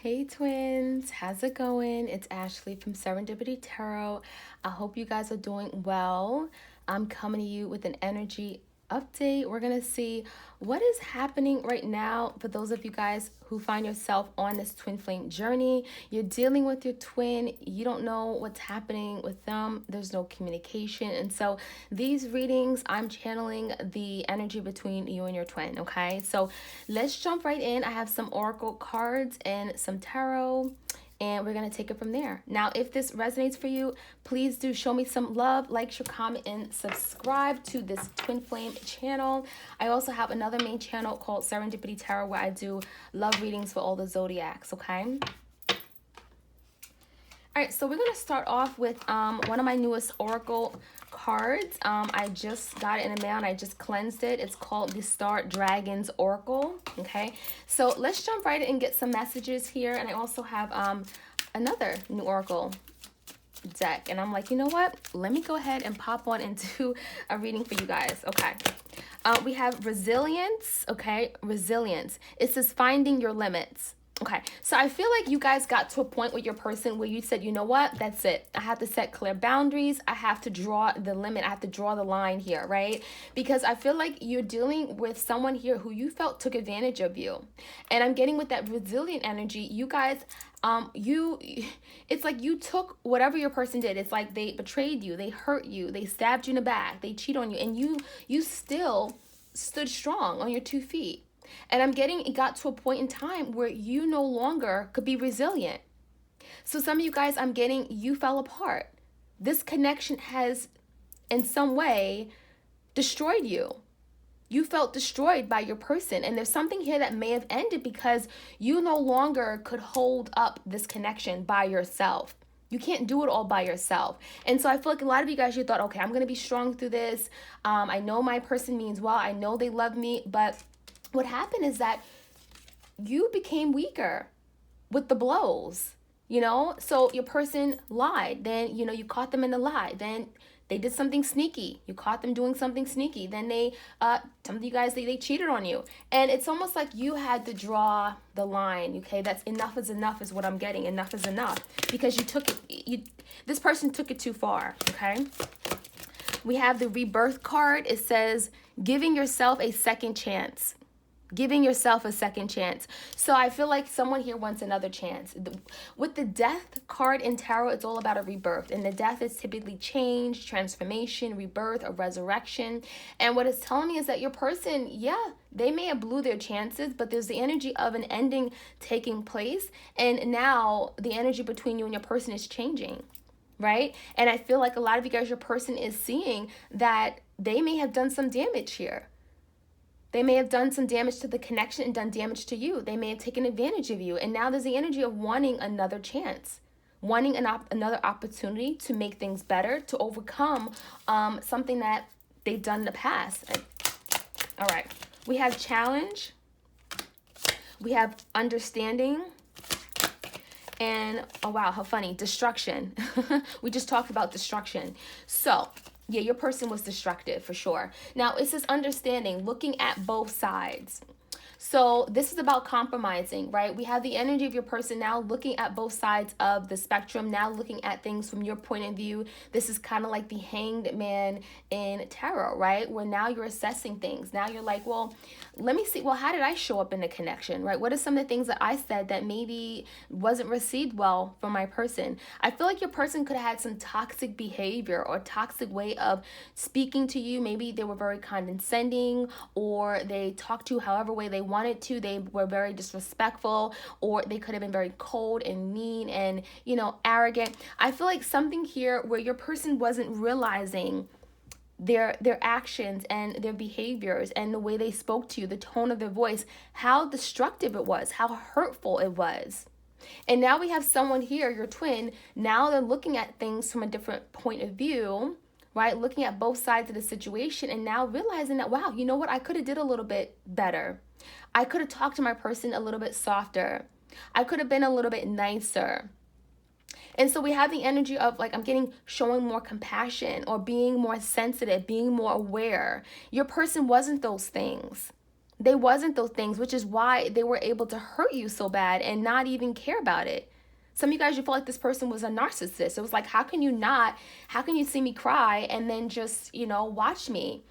Hey twins, how's it going? It's Ashley from Serendipity Tarot. I hope you guys are doing well. I'm coming to you with an energy update. We're going to see what is happening right now for those of you guys who find yourself on this twin flame journey. You're dealing with your twin. You don't know what's happening with them. There's no communication. And so these readings, I'm channeling the energy between you and your twin, okay? So let's jump right in. I have some oracle cards and some tarot, and we're going to take it from there. Now, if this resonates for you, please do show me some love, like, share, comment, and subscribe to this Twin Flame channel. I also have another main channel called Serendipity Tarot where I do love readings for all the zodiacs, okay? All right, so we're going to start off with one of my newest oracle cards. I just got it in the mail and I just cleansed it. It's called the Star Dragons Oracle. Okay, so let's jump right in and get some messages here. And I also have another new oracle deck, and I'm like, you know what, let me go ahead and pop on into a reading for you guys. Okay, we have resilience. Okay, resilience. It says finding your limits. Okay, so I feel like you guys got to a point with your person where you said, you know what, that's it. I have to set clear boundaries. I have to draw the limit. I have to draw the line here, right? Because I feel like you're dealing with someone here who you felt took advantage of you. And I'm getting with that resilient energy, you guys, it's like you took whatever your person did. It's like they betrayed you, they hurt you, they stabbed you in the back, they cheated on you, and you still stood strong on your 2 feet. And I'm getting, it got to a point in time where you no longer could be resilient. So some of you guys, I'm getting, you fell apart. This connection has, in some way, destroyed you. You felt destroyed by your person. And there's something here that may have ended because you no longer could hold up this connection by yourself. You can't do it all by yourself. And so I feel like a lot of you guys, you thought, okay, I'm going to be strong through this. I know my person means well. I know they love me. But what happened is that you became weaker with the blows, you know? So your person lied. Then, you caught them in the lie. Then they did something sneaky. You caught them doing something sneaky. Then some of you guys, they cheated on you. And it's almost like you had to draw the line, okay? That's enough is what I'm getting. Enough is enough. Because this person took it too far, okay? We have the Rebirth card. It says, giving yourself a second chance. Giving yourself a second chance. So I feel like someone here wants another chance. With the Death card in tarot, it's all about a rebirth. And the death is typically change, transformation, rebirth, or resurrection. And what it's telling me is that your person, yeah, they may have blew their chances, but there's the energy of an ending taking place. And now the energy between you and your person is changing, right? And I feel like a lot of you guys, your person is seeing that they may have done some damage here. They may have done some damage to the connection and done damage to you. They may have taken advantage of you. And now there's the energy of wanting another chance, wanting another opportunity to make things better, to overcome something that they've done in the past. All right. We have challenge. We have understanding. And, oh, wow, how funny. Destruction. We just talked about destruction. So, yeah, your person was destructive for sure. Now, it says understanding, looking at both sides. So this is about compromising, right? We have the energy of your person now looking at both sides of the spectrum, now looking at things from your point of view. This is kind of like the Hanged Man in tarot, right? Where now you're assessing things. Now you're like, well, let me see. Well, how did I show up in the connection, right? What are some of the things that I said that maybe wasn't received well from my person? I feel like your person could have had some toxic behavior or toxic way of speaking to you. Maybe they were very condescending, or they talked to you however way they wanted to. They were very disrespectful, or they could have been very cold and mean and, arrogant. I feel like something here where your person wasn't realizing their actions and their behaviors and the way they spoke to you, the tone of their voice, how destructive it was, how hurtful it was. And now we have someone here, your twin, now they're looking at things from a different point of view, right? Looking at both sides of the situation and now realizing that, wow, you know what? I could have did a little bit better. I could have talked to my person a little bit softer. I could have been a little bit nicer. And so we have the energy of like, I'm getting showing more compassion or being more sensitive, being more aware. Your person wasn't those things, They wasn't those things, which is why they were able to hurt you so bad and not even care about it. Some of you guys, you felt like this person was a narcissist. It was like, how can you see me cry and then just, watch me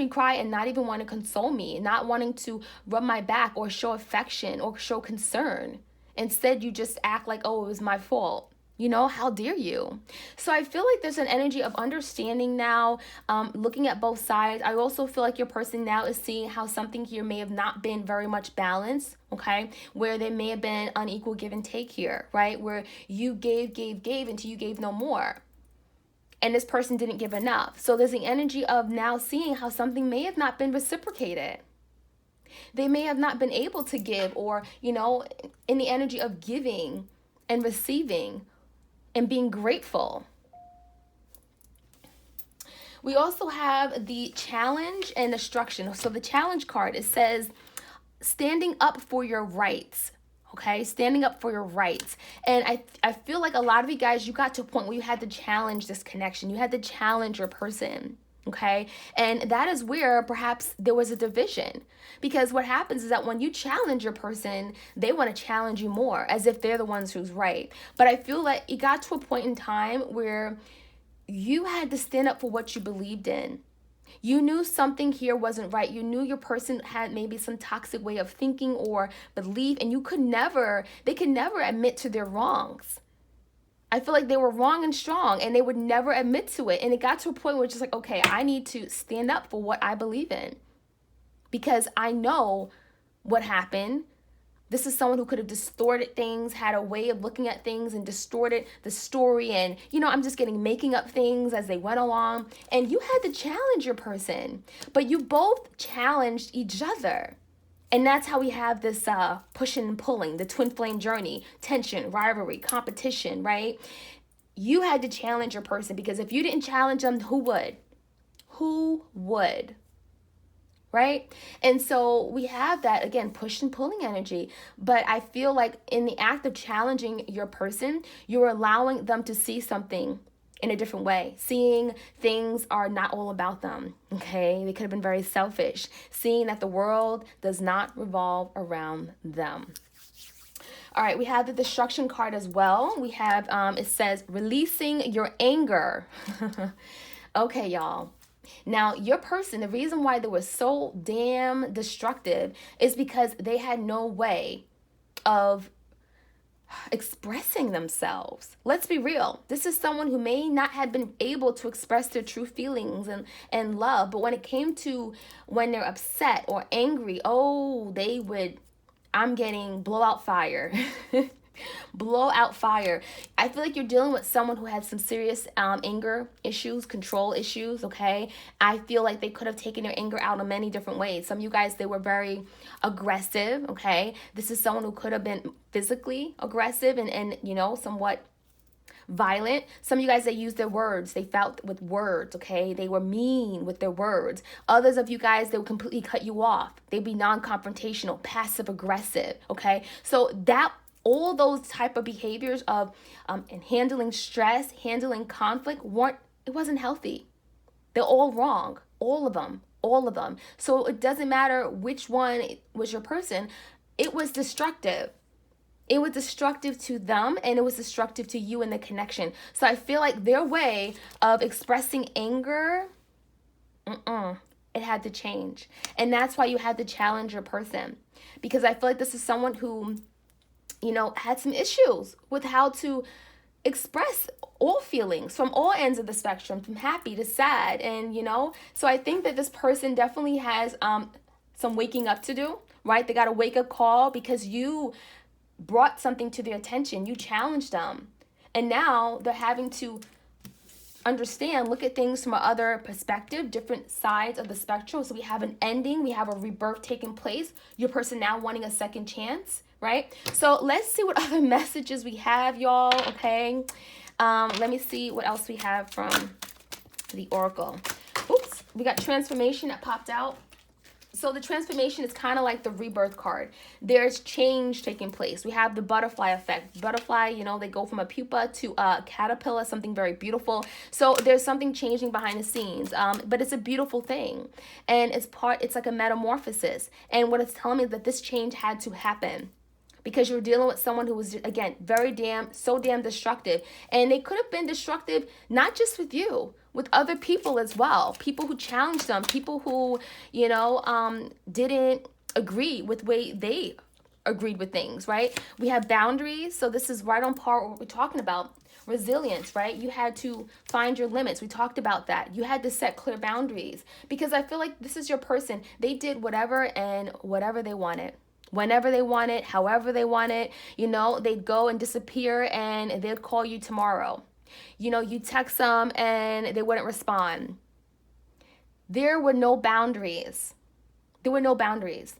cry and not even want to console me, not wanting to rub my back or show affection or show concern. Instead, you just act like, oh, it was my fault. How dare you? So I feel like there's an energy of understanding now, looking at both sides. I also feel like your person now is seeing how something here may have not been very much balanced, okay? Where there may have been unequal give and take here, right? Where you gave until you gave no more. And this person didn't give enough. So there's the energy of now seeing how something may have not been reciprocated. They may have not been able to give, or, in the energy of giving and receiving and being grateful. We also have the challenge and destruction. So the challenge card, it says standing up for your rights. Okay, standing up for your rights. And I feel like a lot of you guys, you got to a point where you had to challenge this connection. You had to challenge your person. Okay, and that is where perhaps there was a division, because what happens is that when you challenge your person, they want to challenge you more as if they're the ones who's right. But I feel like it got to a point in time where you had to stand up for what you believed in. You knew something here wasn't right. You knew your person had maybe some toxic way of thinking or belief, and they could never admit to their wrongs. I feel like they were wrong and strong, and they would never admit to it. And it got to a point where it's just like, okay, I need to stand up for what I believe in, because I know what happened. This is someone who could have distorted things, had a way of looking at things and distorted the story. And, I'm just making up things as they went along. And you had to challenge your person, but you both challenged each other. And that's how we have this pushing and pulling, the twin flame journey, tension, rivalry, competition, right? You had to challenge your person, because if you didn't challenge them, who would? Who would? Right? And so we have that, again, push and pulling energy. But I feel like in the act of challenging your person, you're allowing them to see something in a different way. Seeing things are not all about them, okay? They could have been very selfish. Seeing that the world does not revolve around them. All right, we have the destruction card as well. We have, it says, releasing your anger. Okay, y'all. Now, your person, the reason why they were so damn destructive is because they had no way of expressing themselves. Let's be real. This is someone who may not have been able to express their true feelings and love, but when it came to when they're upset or angry, I'm getting blowout fire. Blow out fire. I feel like you're dealing with someone who has some serious anger issues, control issues, okay? I feel like they could have taken their anger out in many different ways. Some of you guys, they were very aggressive, okay? This is someone who could have been physically aggressive and somewhat violent. Some of you guys, they used their words. They fought with words, okay? They were mean with their words. Others of you guys, they would completely cut you off. They'd be non-confrontational, passive aggressive, okay? So all those type of behaviors of and handling stress, handling conflict, it wasn't healthy. They're all wrong. All of them. So it doesn't matter which one was your person. It was destructive. It was destructive to them, and it was destructive to you in the connection. So I feel like their way of expressing anger, it had to change. And that's why you had to challenge your person. Because I feel like this is someone who had some issues with how to express all feelings from all ends of the spectrum, from happy to sad. And, so I think that this person definitely has some waking up to do, right? They got a wake up call because you brought something to their attention. You challenged them. And now they're having to understand, look at things from another perspective, different sides of the spectrum. So we have an ending, we have a rebirth taking place, your person now wanting a second chance, right? So let's see what other messages we have, y'all, okay? Let me see what else we have from the Oracle. Oops, we got transformation that popped out. So the transformation is kind of like the rebirth card. There's change taking place. We have the butterfly effect. Butterfly, you know, they go from a pupa to a caterpillar, something very beautiful. So there's something changing behind the scenes, but it's a beautiful thing. And it's like a metamorphosis. And what it's telling me is that this change had to happen, because you're dealing with someone who was, again, so damn destructive. And they could have been destructive, not just with you, with other people as well. People who challenged them, people who, you know, didn't agree with the way they agreed with things, right? We have boundaries. So this is right on par with what we're talking about. Resilience, right? You had to find your limits. We talked about that. You had to set clear boundaries, because I feel like this is your person. They did whatever and whatever they wanted. Whenever they want it, however they want it, you know, they'd go and disappear and they'd call you tomorrow. You know, you text them and they wouldn't respond. There were no boundaries. There were no boundaries.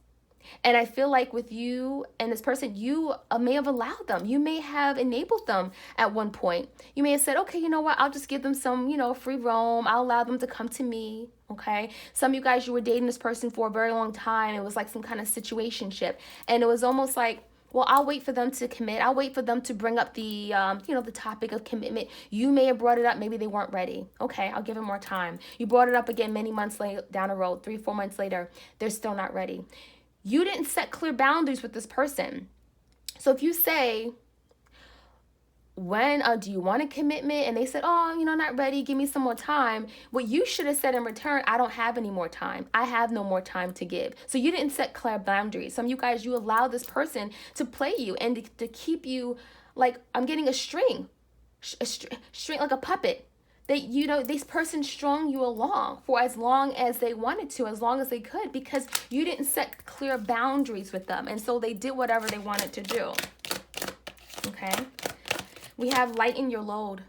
And I feel like with you and this person, you may have allowed them. You may have enabled them at one point. You may have said, okay, you know what? I'll just give them some, you know, free roam. I'll allow them to come to me. Okay. Some of you guys, you were dating this person for a very long time. It was like some kind of situationship. And it was almost like, well, I'll wait for them to commit. I'll wait for them to bring up the, you know, the topic of commitment. You may have brought it up. Maybe they weren't ready. Okay, I'll give it more time. You brought it up again many months later, down the road, 3-4 months later. They're still not ready. You didn't set clear boundaries with this person. So if you say, when do you want a commitment? And they said, oh, you know, not ready. Give me some more time. What you should have said in return, I don't have any more time. I have no more time to give. So you didn't set clear boundaries. Some of you guys, you allow this person to play you and to keep you like, I'm getting a string like a puppet. That, you know, this person strung you along for as long as they wanted to, as long as they could, because you didn't set clear boundaries with them. And so they did whatever they wanted to do. Okay. We have lighten your load.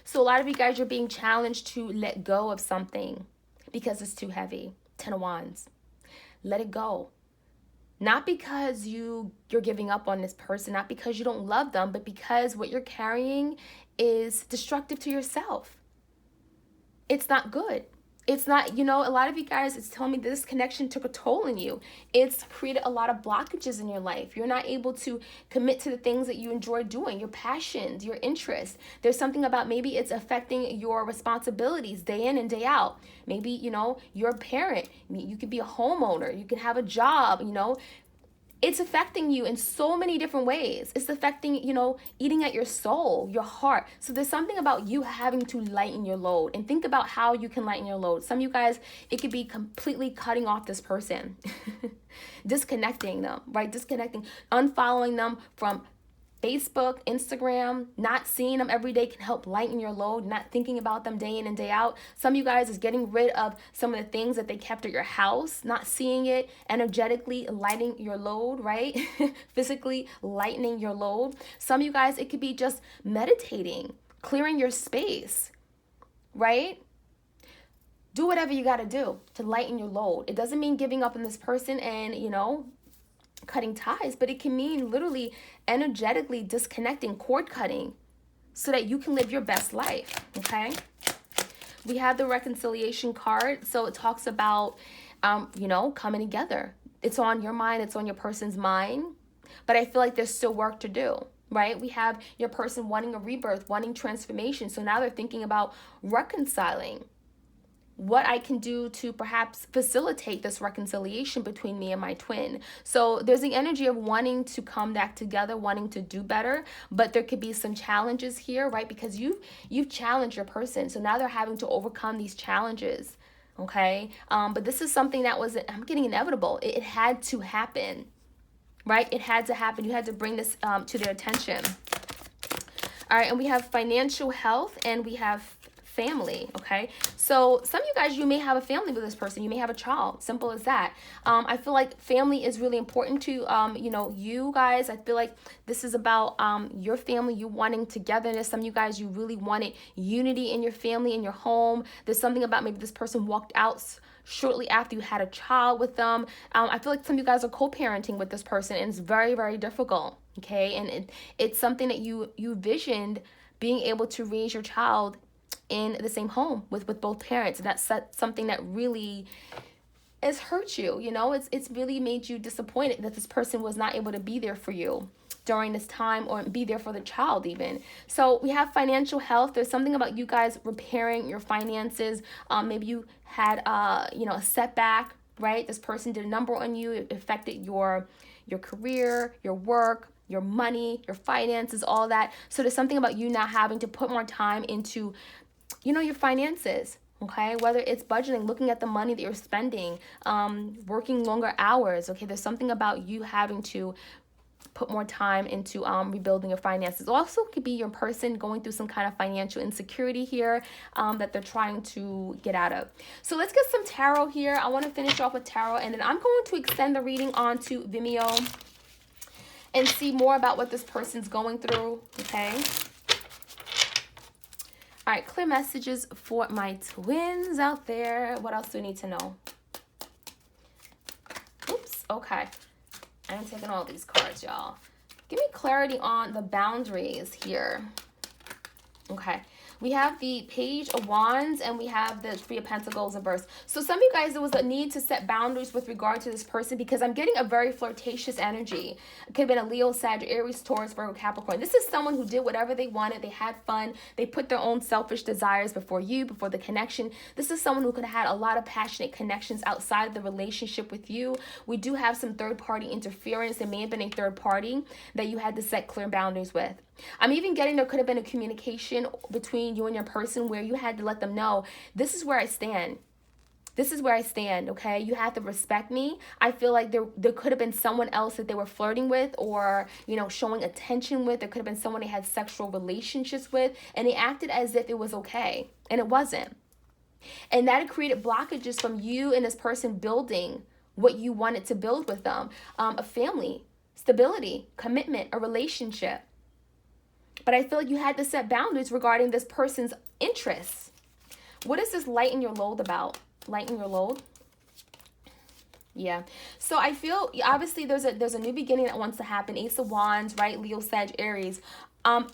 So a lot of you guys, you're being challenged to let go of something because it's too heavy. 10 of Wands. Let it go. Not because you're giving up on this person, not because you don't love them, but because what you're carrying is destructive to yourself. It's not good. It's not, you know, a lot of you guys, it's telling me this connection took a toll on you. It's created a lot of blockages in your life. You're not able to commit to the things that you enjoy doing, your passions, your interests. There's something about maybe it's affecting your responsibilities day in and day out. Maybe, you know, you're a parent. You could be a homeowner. You can have a job, you know. It's affecting you in so many different ways. It's affecting, you know, eating at your soul, your heart. So there's something about you having to lighten your load. And think about how you can lighten your load. Some of you guys, it could be completely cutting off this person. Disconnecting them, right? Disconnecting, unfollowing them from Facebook, Instagram. Not seeing them every day can help lighten your load. Not thinking about them day in and day out. Some of you guys is getting rid of some of the things that they kept at your house. Not seeing it, energetically lightening your load, right? Physically lightening your load. Some of you guys, it could be just meditating, clearing your space, right? Do whatever you got to do to lighten your load. It doesn't mean giving up on this person and, you know, cutting ties, but it can mean literally energetically disconnecting, cord cutting, so that you can live your best life. Okay. We have the reconciliation card. So it talks about, you know, coming together. It's on your mind. It's on your person's mind. But I feel like there's still work to do, right? We have your person wanting a rebirth, wanting transformation. So now they're thinking about reconciling. What I can do to perhaps facilitate this reconciliation between me and my twin. So there's the energy of wanting to come back together, wanting to do better, but there could be some challenges here, right? Because you've challenged your person. So now they're having to overcome these challenges, okay? But this is something that was, I'm getting inevitable. It had to happen, right? It had to happen. You had to bring this to their attention. All right, and we have financial health and we have family, okay? So some of you guys, you may have a family with this person. You may have a child. Simple as that. I feel like family is really important to, you know, you guys. I feel like this is about your family, you wanting togetherness. Some of you guys, you really wanted unity in your family, in your home. There's something about maybe this person walked out shortly after you had a child with them. I feel like some of you guys are co-parenting with this person, and it's very, very difficult, okay? And it's something that you visioned, being able to raise your child in the same home with both parents. And that's something that really, it's hurt you, you know, it's really made you disappointed that this person was not able to be there for you during this time, or be there for the child even. So we have financial health. There's something about you guys repairing your finances. Maybe you had a setback, right? This person did a number on you. It affected your career, your work, your money, your finances, all that. So there's something about you now having to put more time into, your finances. Okay, whether it's budgeting, looking at the money that you're spending, working longer hours. Okay, there's something about you having to put more time into rebuilding your finances. Also could be your person going through some kind of financial insecurity here that they're trying to get out of. So let's get some tarot here. I want to finish off with tarot, and then I'm going to extend the reading onto Vimeo and see more about what this person's going through. Okay. All right, clear messages for my twins out there. What else do we need to know? Oops, okay. I'm taking all these cards, y'all. Give me clarity on the boundaries here. Okay. We have the Page of Wands and we have the Three of Pentacles reversed. So some of you guys, there was a need to set boundaries with regard to this person because I'm getting a very flirtatious energy. It could have been a Leo, Sag, Aries, Taurus, Virgo, Capricorn. This is someone who did whatever they wanted. They had fun. They put their own selfish desires before you, before the connection. This is someone who could have had a lot of passionate connections outside of the relationship with you. We do have some third-party interference. There may have been a third party that you had to set clear boundaries with. I'm even getting there could have been a communication between you and your person where you had to let them know, this is where I stand. This is where I stand, okay? You have to respect me. I feel like there could have been someone else that they were flirting with or, showing attention with. There could have been someone they had sexual relationships with, and they acted as if it was okay, and it wasn't. And that created blockages from you and this person building what you wanted to build with them. A family, stability, commitment, a relationship. But I feel like you had to set boundaries regarding this person's interests. What is this lighten your load about? Lighten your load? Yeah. So I feel, obviously, there's a new beginning that wants to happen. Ace of Wands, right? Leo, Sag, Aries.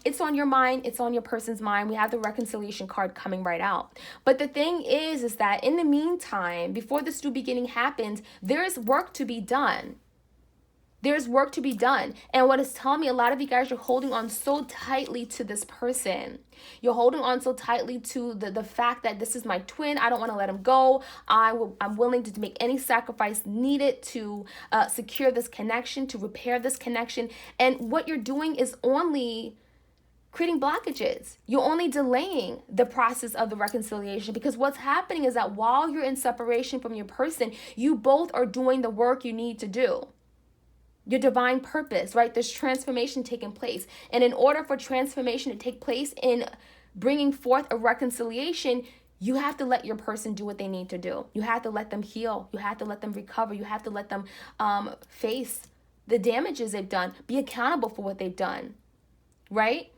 It's on your mind. It's on your person's mind. We have the reconciliation card coming right out. But the thing is that in the meantime, before this new beginning happens, there is work to be done. There's work to be done. And what it's telling me, a lot of you guys, you're holding on so tightly to this person. You're holding on so tightly to the fact that this is my twin. I don't want to let him go. I'm willing to make any sacrifice needed to secure this connection, to repair this connection. And what you're doing is only creating blockages. You're only delaying the process of the reconciliation, because what's happening is that while you're in separation from your person, you both are doing the work you need to do. Your divine purpose, right? There's transformation taking place. And in order for transformation to take place in bringing forth a reconciliation, you have to let your person do what they need to do. You have to let them heal. You have to let them recover. You have to let them face the damages they've done, be accountable for what they've done, right?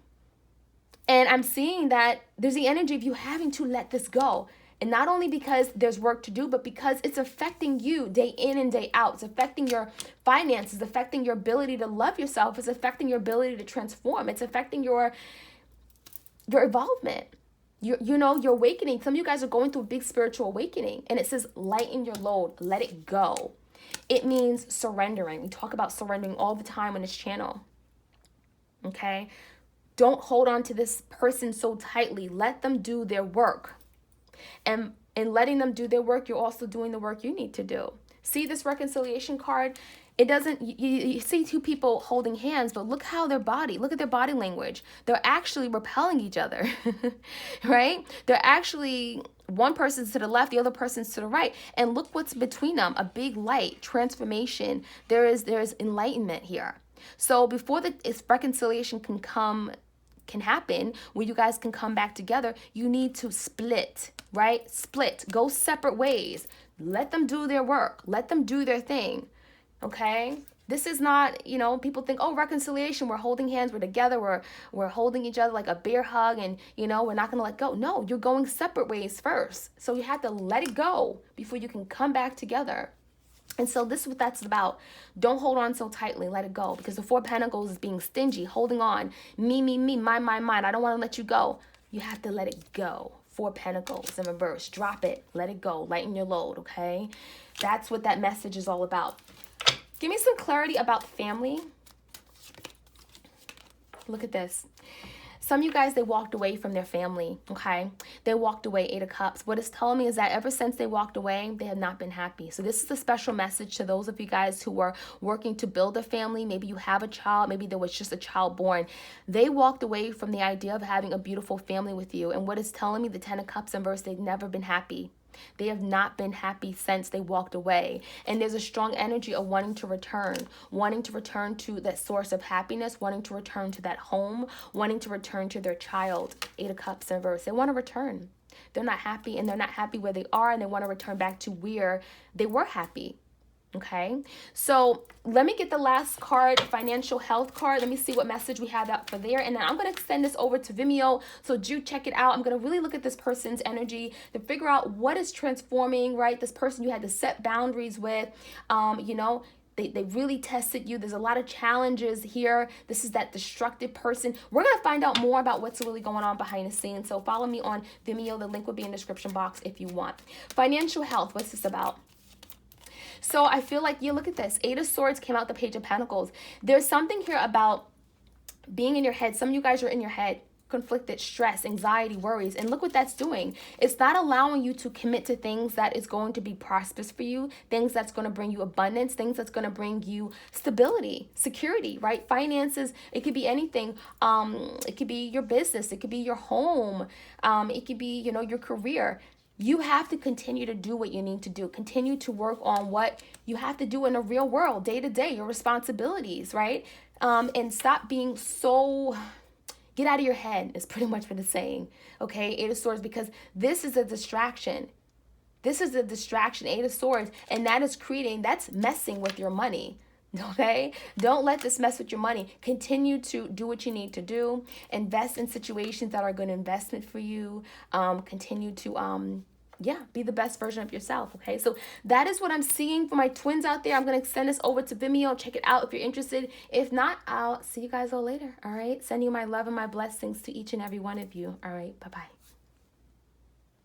And I'm seeing that there's the energy of you having to let this go. And not only because there's work to do, but because it's affecting you day in and day out. It's affecting your finances, affecting your ability to love yourself. It's affecting your ability to transform. It's affecting your involvement. Your awakening. Some of you guys are going through a big spiritual awakening. And it says, lighten your load. Let it go. It means surrendering. We talk about surrendering all the time on this channel. Okay? Don't hold on to this person so tightly. Let them do their work. And in letting them do their work, you're also doing the work you need to do. See this reconciliation card? It doesn't, you see two people holding hands, but look at their body language. They're actually repelling each other, right? They're actually, one person's to the left, the other person's to the right. And look what's between them, a big light, transformation. There's enlightenment here. So before this reconciliation can happen, where you guys can come back together, you need to split, right? Split, go separate ways. Let them do their work. Let them do their thing, okay? This is not, people think, oh, reconciliation, we're holding hands, we're together, we're holding each other like a bear hug, and, we're not going to let go. No, you're going separate ways first. So you have to let it go before you can come back together. And so this is what that's about. Don't hold on so tightly. Let it go. Because the Four of Pentacles is being stingy, holding on. Me, mine. I don't want to let you go. You have to let it go. Four of Pentacles in reverse. Drop it. Let it go. Lighten your load, okay? That's what that message is all about. Give me some clarity about family. Look at this. Some of you guys, they walked away from their family, okay? They walked away, Eight of Cups. What it's telling me is that ever since they walked away, they have not been happy. So this is a special message to those of you guys who are working to build a family. Maybe you have a child. Maybe there was just a child born. They walked away from the idea of having a beautiful family with you. And what it's telling me, the Ten of Cups in reverse, they've never been happy. They have not been happy since they walked away. And there's a strong energy of wanting to return to that source of happiness, wanting to return to that home, wanting to return to their child. Eight of Cups in reverse. They want to return. They're not happy, and they're not happy where they are, and they want to return back to where they were happy. Okay, so let me get the last card, financial health card. Let me see what message we have out for there. And then I'm going to extend this over to Vimeo. So do check it out. I'm going to really look at this person's energy to figure out what is transforming, right? This person you had to set boundaries with, you know, they really tested you. There's a lot of challenges here. This is that destructive person. We're going to find out more about what's really going on behind the scenes. So follow me on Vimeo. The link will be in the description box if you want. Financial health. What's this about? So I feel like, you look at this. Eight of Swords came out the Page of Pentacles. There's something here about being in your head. Some of you guys are in your head. Conflicted, stress, anxiety, worries. And look what that's doing. It's not allowing you to commit to things that is going to be prosperous for you. Things that's going to bring you abundance. Things that's going to bring you stability, security, right? Finances. It could be anything. It could be your business. It could be your home. It could be, you know, your career. You have to continue to do what you need to do. Continue to work on what you have to do in the real world, day to day, your responsibilities, right? And stop being so, get out of your head is pretty much what it's saying, okay? Eight of Swords, because this is a distraction. This is a distraction, Eight of Swords, and that is creating, that's messing with your money. Okay, don't let this mess with your money. Continue to do what you need to do. Invest in situations that are good investment for you. Continue to be the best version of yourself. Okay, so that is what I'm seeing for my twins out there. I'm going to send this over to Vimeo. Check it out if you're interested. If not, I'll see you guys all later. All right, sending you my love and my blessings to each and every one of you. All right, bye-bye.